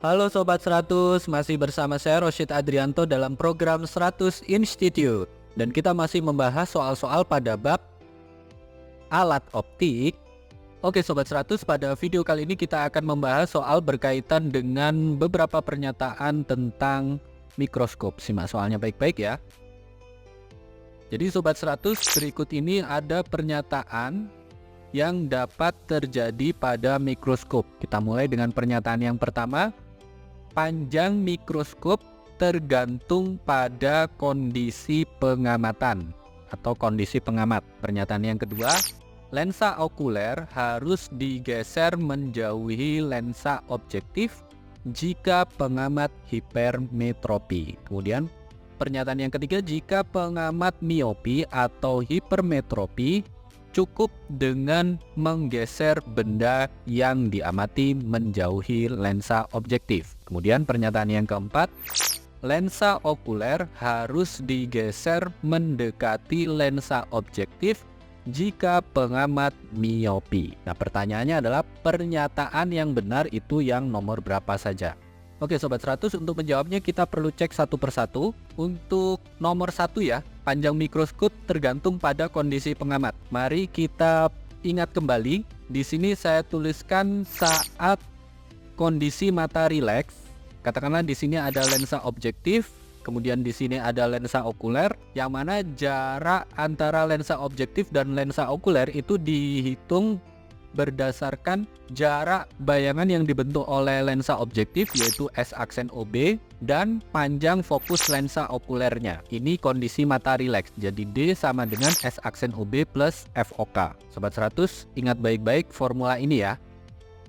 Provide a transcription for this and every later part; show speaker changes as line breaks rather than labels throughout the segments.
Halo Sobat 100, masih bersama saya Rosyid Adrianto dalam program 100 Institute. Dan kita masih membahas soal-soal pada bab alat optik. Oke Sobat 100, pada video kali ini kita akan membahas soal berkaitan dengan beberapa pernyataan tentang mikroskop. Simak soalnya baik-baik ya. Jadi Sobat 100, berikut ini ada pernyataan yang dapat terjadi pada mikroskop. Kita mulai dengan pernyataan yang pertama. Panjang mikroskop tergantung pada kondisi pengamatan atau kondisi pengamat. Pernyataan yang kedua, lensa okuler harus digeser menjauhi lensa objektif jika pengamat hipermetropi. Kemudian pernyataan yang ketiga, jika pengamat miopi atau hipermetropi cukup dengan menggeser benda yang diamati menjauhi lensa objektif. Kemudian pernyataan yang keempat, lensa okuler harus digeser mendekati lensa objektif jika pengamat miopi. Nah, pertanyaannya adalah pernyataan yang benar itu yang nomor berapa saja? Oke Sobat 100, untuk menjawabnya kita perlu cek satu persatu. Untuk nomor 1 ya, panjang mikroskop tergantung pada kondisi pengamat. Mari kita ingat kembali. Di sini saya tuliskan saat kondisi mata rileks. Katakanlah di sini ada lensa objektif, kemudian di sini ada lensa okuler, yang mana jarak antara lensa objektif dan lensa okuler itu dihitung berdasarkan jarak bayangan yang dibentuk oleh lensa objektif, yaitu S aksen OB, dan panjang fokus lensa okulernya. Ini kondisi mata rileks, jadi D sama dengan S aksen OB plus FOK. Sobat 100, ingat baik-baik formula ini ya,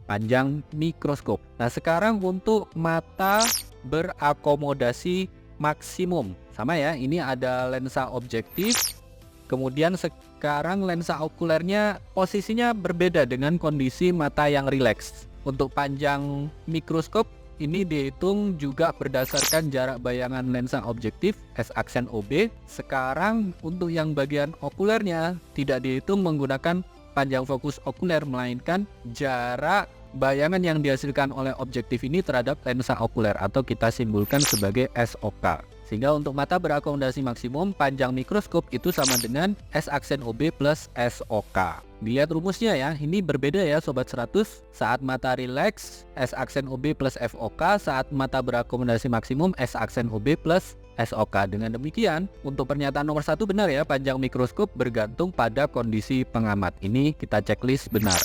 panjang mikroskop. Nah, sekarang untuk mata berakomodasi maksimum, sama ya, ini ada lensa objektif, kemudian sekarang lensa okulernya posisinya berbeda dengan kondisi mata yang rileks. Untuk panjang mikroskop ini dihitung juga berdasarkan jarak bayangan lensa objektif S aksen OB. Sekarang untuk yang bagian okulernya tidak dihitung menggunakan panjang fokus okuler, melainkan jarak bayangan yang dihasilkan oleh objektif ini terhadap lensa okuler, atau kita simbolkan sebagai SOK. Sehingga untuk mata berakomodasi maksimum, panjang mikroskop itu sama dengan S aksen OB plus SOK. Dilihat rumusnya ya, ini berbeda ya Sobat 100. Saat mata rileks, S aksen OB plus FOK. Saat mata berakomodasi maksimum, S aksen OB plus SOK. Dengan demikian, untuk pernyataan nomor 1 benar ya, panjang mikroskop bergantung pada kondisi pengamat. Ini kita checklist benar.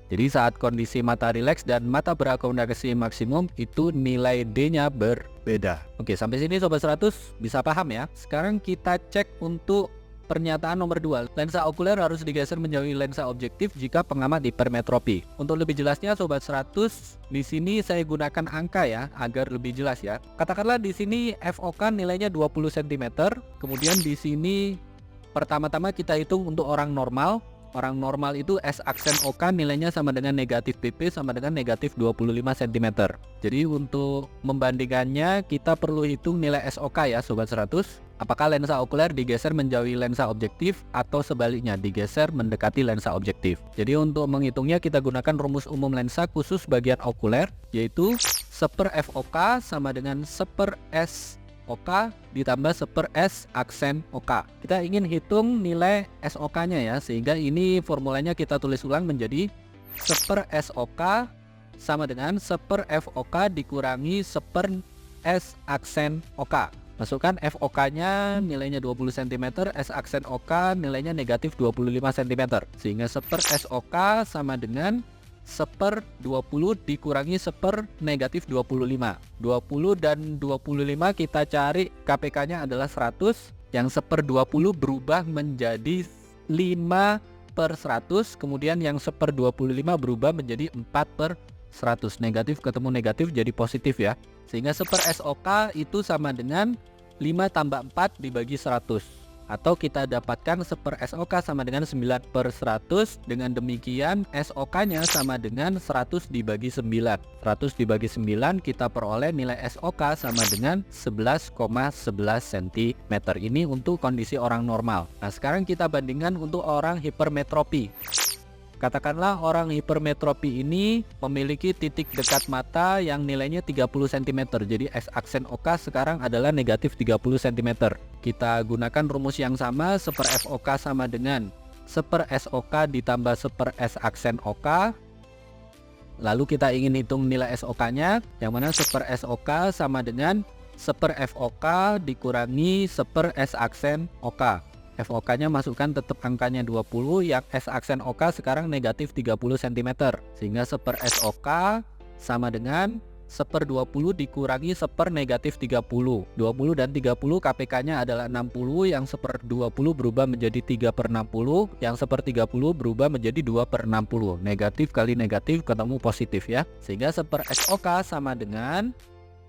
Jadi saat kondisi mata rileks dan mata berakomodasi maksimum itu nilai D-nya berbeda. Oke, sampai sini Sobat 100 bisa paham ya. Sekarang kita cek untuk pernyataan nomor 2. Lensa okuler harus digeser menjauhi lensa objektif jika pengamat hipermetropi. Untuk lebih jelasnya Sobat 100, di sini saya gunakan angka ya agar lebih jelas ya. Katakanlah di sini FOK nilainya 20 cm. Kemudian di sini pertama-tama kita hitung untuk orang normal. Orang normal itu S aksen OK nilainya sama dengan negatif PP sama dengan negatif 25 cm. Jadi untuk membandingkannya kita perlu hitung nilai SOK ya Sobat 100. Apakah lensa okuler digeser menjauhi lensa objektif atau sebaliknya digeser mendekati lensa objektif. Jadi untuk menghitungnya kita gunakan rumus umum lensa khusus bagian okuler, yaitu 1/FOK sama dengan 1/S OK ditambah 1/S aksen OK. Kita ingin hitung nilai SOK-nya ya, sehingga ini formulanya kita tulis ulang menjadi 1/SOK sama dengan 1/FOK dikurangi 1/S aksen OK. Masukkan FOK-nya nilainya 20 cm, S aksen OK nilainya negatif 25 cm. Sehingga 1/SOK sama dengan 1/20 dikurangi 1/negatif 25. 20 dan 25 kita cari KPK-nya adalah 100. Yang 1/20 berubah menjadi 5/100. Kemudian yang 1/25 berubah menjadi 4/100. Negatif ketemu negatif jadi positif ya. Sehingga 1/SOK itu sama dengan 5 tambah 4 dibagi 100. Atau kita dapatkan 1/SOK sama dengan 9/100. Dengan demikian SOK-nya sama dengan 100 dibagi 9. 100 dibagi 9 kita peroleh nilai SOK sama dengan 11,11 cm. Ini untuk kondisi orang normal. Nah sekarang kita bandingkan untuk orang hipermetropi. Katakanlah orang hipermetropi ini memiliki titik dekat mata yang nilainya 30 cm. Jadi S aksen OK sekarang adalah negatif 30 cm. Kita gunakan rumus yang sama, seper FOK sama dengan seper SOK ditambah seper S aksen OK. Lalu kita ingin hitung nilai SOK-nya, yang mana seper SOK sama dengan seper FOK dikurangi seper S aksen OK. FOK-nya masukkan tetap angkanya 20, yang S aksen OK sekarang negatif 30 cm. Sehingga seper SOK sama dengan seper 20 dikurangi seper negatif 30. 20 dan 30 KPK-nya adalah 60, yang seper 20 berubah menjadi 3/60, yang seper 30 berubah menjadi 2/60. Negatif kali negatif ketemu positif ya. Sehingga seper SOK sama dengan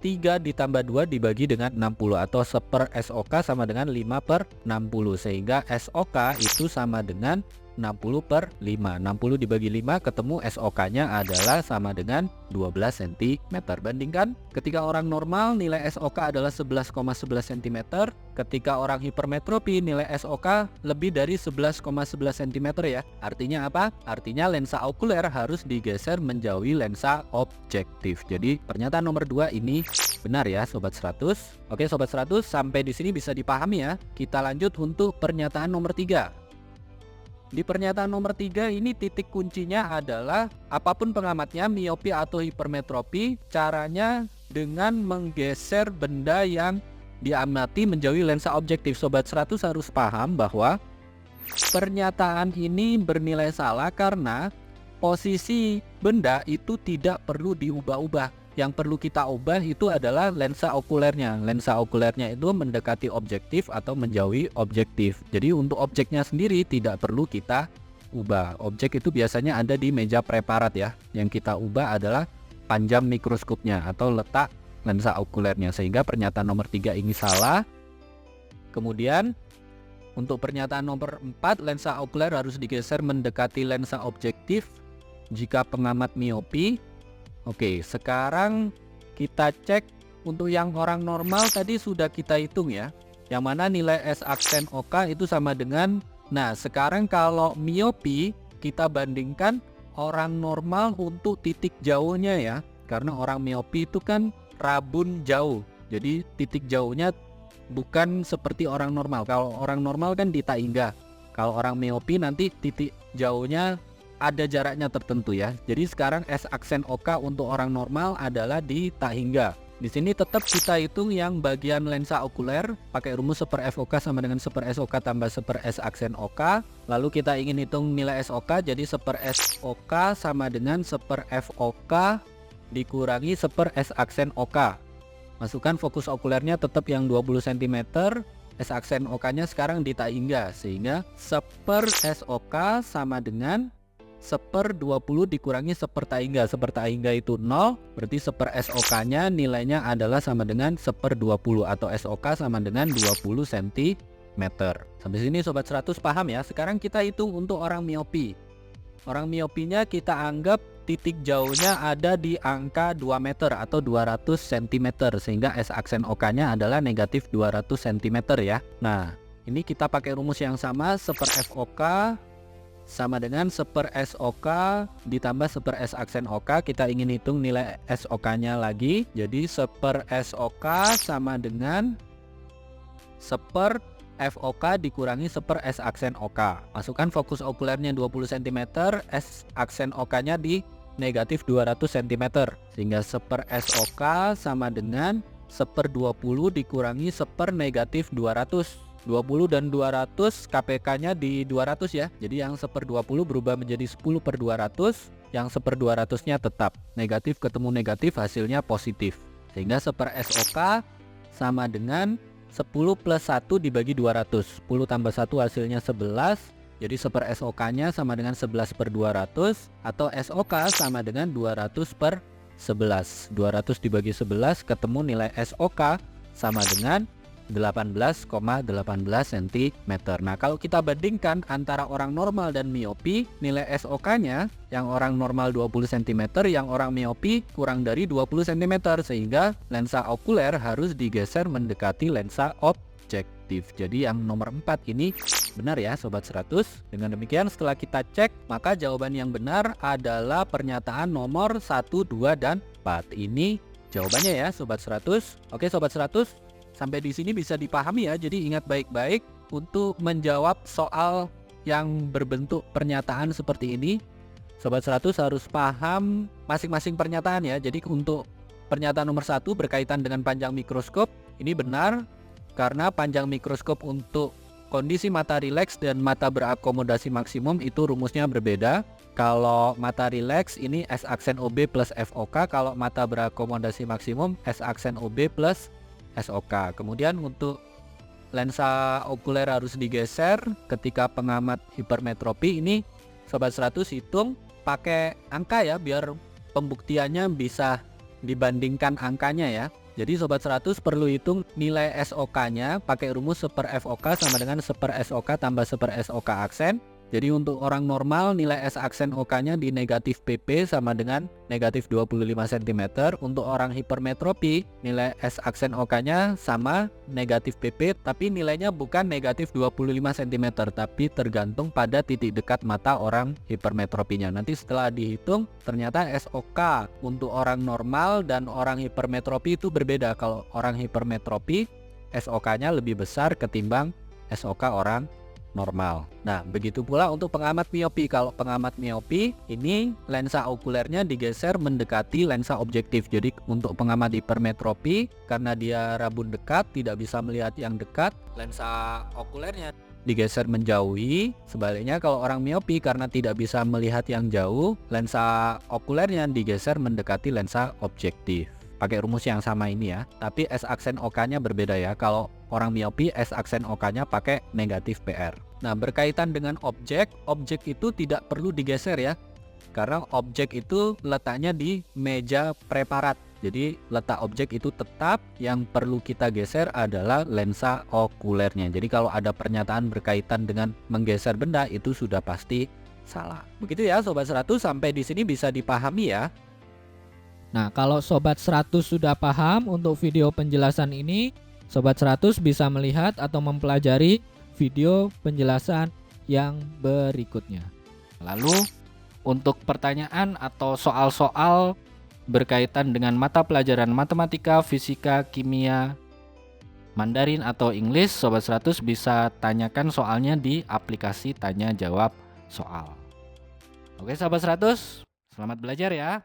3 ditambah 2 dibagi dengan 60, atau seper SOK sama dengan 5/60. Sehingga SOK itu sama dengan 60/5. 60 dibagi 5 ketemu SOK-nya adalah sama dengan 12 cm. Bandingkan, ketika orang normal nilai SOK adalah 11,11 cm. Ketika orang hipermetropi nilai SOK lebih dari 11,11 cm ya. Artinya apa? Artinya lensa okuler harus digeser menjauhi lensa objektif. Jadi pernyataan nomor 2 ini benar ya Sobat 100. Oke Sobat 100, sampai di sini bisa dipahami ya. Kita lanjut untuk pernyataan nomor 3. Di pernyataan nomor 3 ini titik kuncinya adalah apapun pengamatnya, miopi atau hipermetropi, caranya dengan menggeser benda yang diamati menjauhi lensa objektif. Sobat 100 harus paham bahwa pernyataan ini bernilai salah karena posisi benda itu tidak perlu diubah-ubah. Yang perlu kita ubah itu adalah lensa okulernya. Lensa okulernya itu mendekati objektif atau menjauhi objektif. Jadi untuk objeknya sendiri tidak perlu kita ubah. Objek itu biasanya ada di meja preparat ya. Yang kita ubah adalah panjang mikroskopnya atau letak lensa okulernya. Sehingga pernyataan nomor 3 ini salah. Kemudian untuk pernyataan nomor 4, lensa okuler harus digeser mendekati lensa objektif jika pengamat miopi. Oke, sekarang kita cek untuk yang orang normal tadi sudah kita hitung ya. Yang mana nilai S aksen OK itu sama dengan, nah sekarang kalau miopi kita bandingkan orang normal untuk titik jauhnya ya. Karena orang miopi itu kan rabun jauh. Jadi titik jauhnya bukan seperti orang normal. Kalau orang normal kan di taingga. Kalau orang miopi nanti titik jauhnya ada jaraknya tertentu ya. Jadi sekarang S aksen OK untuk orang normal adalah di tahingga. Di sini tetap kita hitung yang bagian lensa okuler pakai rumus seper FOK sama dengan seper SOK tambah seper S aksen OK. Lalu kita ingin hitung nilai SOK, jadi seper SOK sama dengan seper FOK dikurangi seper S aksen OK. Masukkan fokus okulernya tetap yang 20 cm. S aksen OK-nya sekarang di tahingga, sehingga seper SOK sama dengan seper 20 dikurangi seper tahingga. Seper tahingga itu 0, berarti seper SOK-nya nilainya adalah sama dengan seper 20 atau SOK sama dengan 20 cm. Sampai sini Sobat 100 paham ya. Sekarang kita hitung untuk orang miopi. Orang miopinya kita anggap titik jauhnya ada di angka 2 meter atau 200 cm, sehingga S aksen OK-nya adalah negatif 200 cm ya. Nah, ini kita pakai rumus yang sama, seper FOK sama dengan seper SOK ditambah seper S aksen OK. Kita ingin hitung nilai SOK-nya lagi. Jadi seper SOK sama dengan seper FOK dikurangi seper S aksen OK. Masukkan fokus okulernya 20 cm, S aksen OK-nya di negatif 200 cm. Sehingga seper SOK sama dengan seper 20 dikurangi seper negatif 200. 20 dan 200 KPK-nya di 200 ya. Jadi yang seper 20 berubah menjadi 10/200. Yang seper 200-nya tetap. Negatif ketemu negatif hasilnya positif. Sehingga seper SOK sama dengan 10 plus 1 dibagi 200. 10 tambah 1 hasilnya 11. Jadi seper SOK-nya sama dengan 11/200. Atau SOK sama dengan 200/11. 200 dibagi 11 ketemu nilai SOK sama dengan 18,18 cm. Nah, kalau kita bandingkan antara orang normal dan miopi, nilai SOK-nya yang orang normal 20 cm, yang orang miopi kurang dari 20 cm, sehingga lensa okuler harus digeser mendekati lensa objektif. objektif. Jadi yang nomor 4 ini benar ya Sobat 100. Dengan demikian setelah kita cek, maka jawaban yang benar adalah pernyataan nomor 1, 2, dan 4. Ini jawabannya ya Sobat 100. Oke Sobat 100, sampai di sini bisa dipahami ya. Jadi ingat baik-baik untuk menjawab soal yang berbentuk pernyataan seperti ini. Sobat 100 harus paham masing-masing pernyataan ya. Jadi untuk pernyataan nomor 1 berkaitan dengan panjang mikroskop, ini benar karena panjang mikroskop untuk kondisi mata rileks dan mata berakomodasi maksimum itu rumusnya berbeda. Kalau mata rileks ini S aksen OB plus FOK, kalau mata berakomodasi maksimum S aksen OB plus SOK. Kemudian untuk lensa okuler harus digeser ketika pengamat hipermetropi. Ini Sobat 100 hitung pakai angka ya, biar pembuktiannya bisa dibandingkan angkanya ya. Jadi Sobat 100 perlu hitung nilai SOK-nya pakai rumus 1/FOK sama dengan 1/SOK tambah 1/SOK aksen. Jadi untuk orang normal nilai S aksen OK-nya di negatif PP sama dengan negatif 25 cm. Untuk orang hipermetropi nilai S aksen OK-nya sama negatif PP, tapi nilainya bukan negatif 25 cm, tapi tergantung pada titik dekat mata orang hipermetropinya. Nanti setelah dihitung ternyata SOK untuk orang normal dan orang hipermetropi itu berbeda. Kalau orang hipermetropi SOK-nya lebih besar ketimbang SOK orang normal. Nah, begitu pula untuk pengamat miopi. Kalau pengamat miopi, ini lensa okulernya digeser mendekati lensa objektif. Jadi untuk pengamat hipermetropi, karena dia rabun dekat, tidak bisa melihat yang dekat, lensa okulernya digeser menjauhi. Sebaliknya kalau orang miopi, karena tidak bisa melihat yang jauh, lensa okulernya digeser mendekati lensa objektif. Pakai rumus yang sama ini ya, tapi S aksen OK-nya berbeda ya. Kalau orang miopi S aksen OK-nya pakai negatif PR. Nah, berkaitan dengan objek itu tidak perlu digeser ya, karena objek itu letaknya di meja preparat. Jadi letak objek itu tetap, yang perlu kita geser adalah lensa okulernya. Jadi kalau ada pernyataan berkaitan dengan menggeser benda itu sudah pasti salah. Begitu ya Sobat 100, sampai di sini bisa dipahami ya.
Nah, kalau Sobat 100 sudah paham untuk video penjelasan ini, Sobat 100 bisa melihat atau mempelajari video penjelasan yang berikutnya.
Lalu untuk pertanyaan atau soal-soal berkaitan dengan mata pelajaran matematika, fisika, kimia, Mandarin atau English, Sobat 100 bisa tanyakan soalnya di aplikasi tanya jawab soal. Oke Sobat 100, selamat belajar ya.